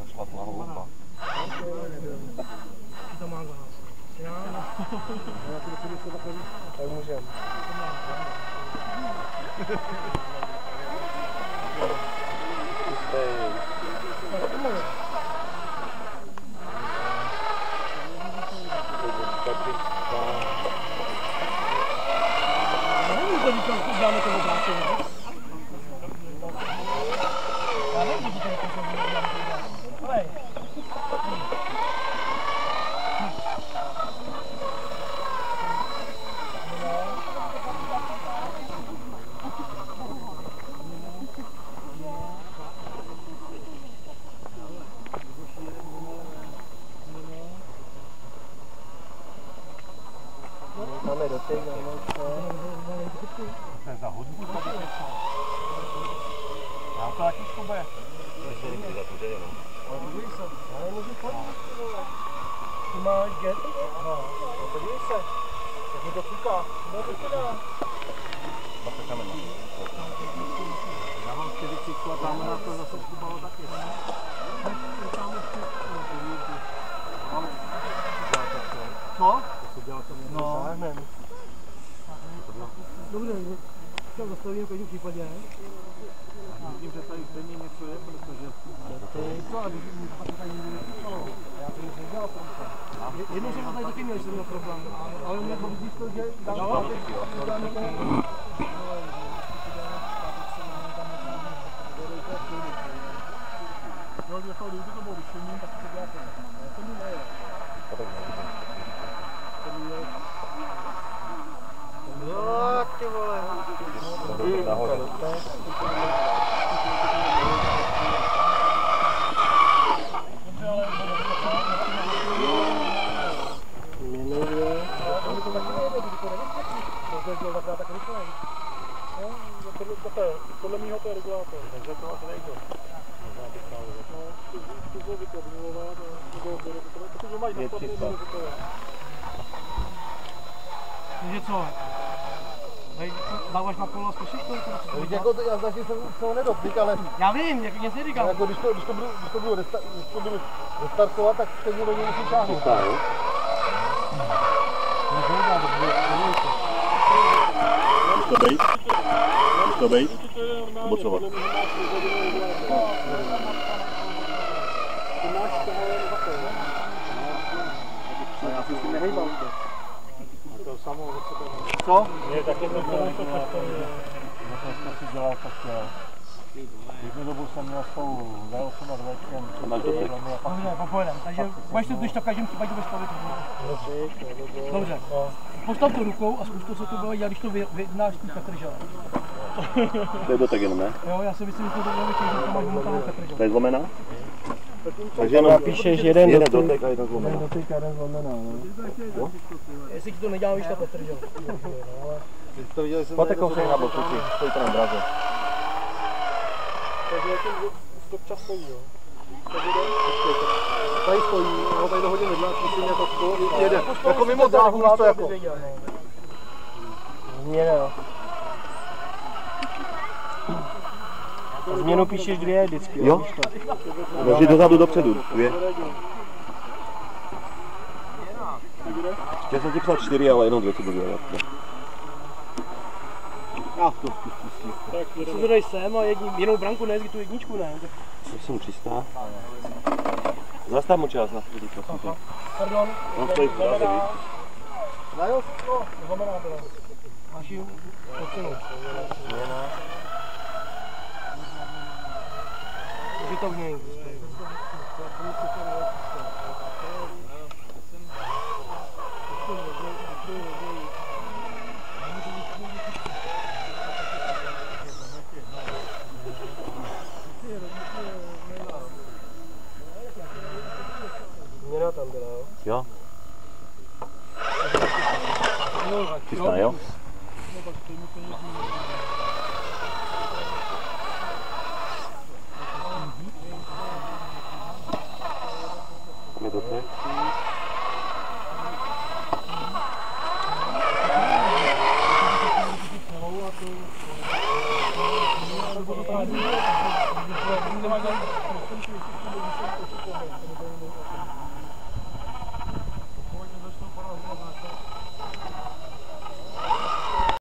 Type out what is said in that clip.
Špatná hlouba. To má 12. Tak můžem. Dáme to obráceně. Já nevím, že to ale máme dotek, to je za hodinu tady. Já to taky škobe. ale můžu chodit. Ty máš get? No, podívej se. Jak mi to fíká. No to se dá. Já mám 40 a tam na to zase škubalo taky. Co? To dělal to mě No. dobře, to zastavíme v každém případě. Vidím, že tady stejně něco je, protože... Co, aby mi tady nikdy nepíšalo. Já to nic nedělal. Jednou jsem to tady taky měl, že jsem měl problém. Ale mě to vidíš to, že dál No, když to bylo vyšení, tak to děláte. To mi neje. Jo, ty vole. Podle mýho to je regulátor, takže to asi nejde. Možná bych stále no, ty zloví to obnovovat, to mají na to. Takže co? Dáváš na kolo a zkusíš to? Víš, jako to, já zatím jsem se ho nedotyk, ale Já vím, jak nic neříkám. jako, když to budu restartovat, tak stejně do něj musím šáhnout. Může to být? Může to být? Nebo co? Já si s tím nehejbám. To samo od sebe. Co? Je taky to já jsem si dělal tak jednu dobu jsem měl s tou V8 a Dvečkem. Dobře, popojedem. Takže budeš to, když to v každém případě budeš stavit. Dobře. Postav to rukou a zkus to, co to bylo dělat, když to vyjednáš tím Petrželem. To je dotek jenom, ne? Jo, já si myslím, že to bylo vyčení, že to máš vymotanou Petržel. To je zlomená? Takže jenom napíšeš jeden dotek a jeden zlomená. dotyk a jeden zlomená, no. Jestli ti to nedělá, víš ta Petržel. Pojďte kousek na bok, kluci, stojíte na draze. Takže jak ten stop čas stojí, jo. Tady stojí, no, tady do hodiny 12, myslím, jako to jede. Jako mimo dráhu, víš to jako. Změna, jo. Změnu píšeš 2 vždycky, jo? Může dozadu dopředu, 2. Já jsem ti psal 4, ale jenom 2 to bude. Já to zkusím. Co to dej sem a jinou branku nejezdí tu jedničku, ne? 8300. Zastav mu čas na chvíli, prosím tě. Pardon. On stojí v dráze, víš? Na jo, Znamená to. Máš ji posunout. Už to v něj. Změna tam byla, jo. Jo? Čistá, jo? nebo to strání.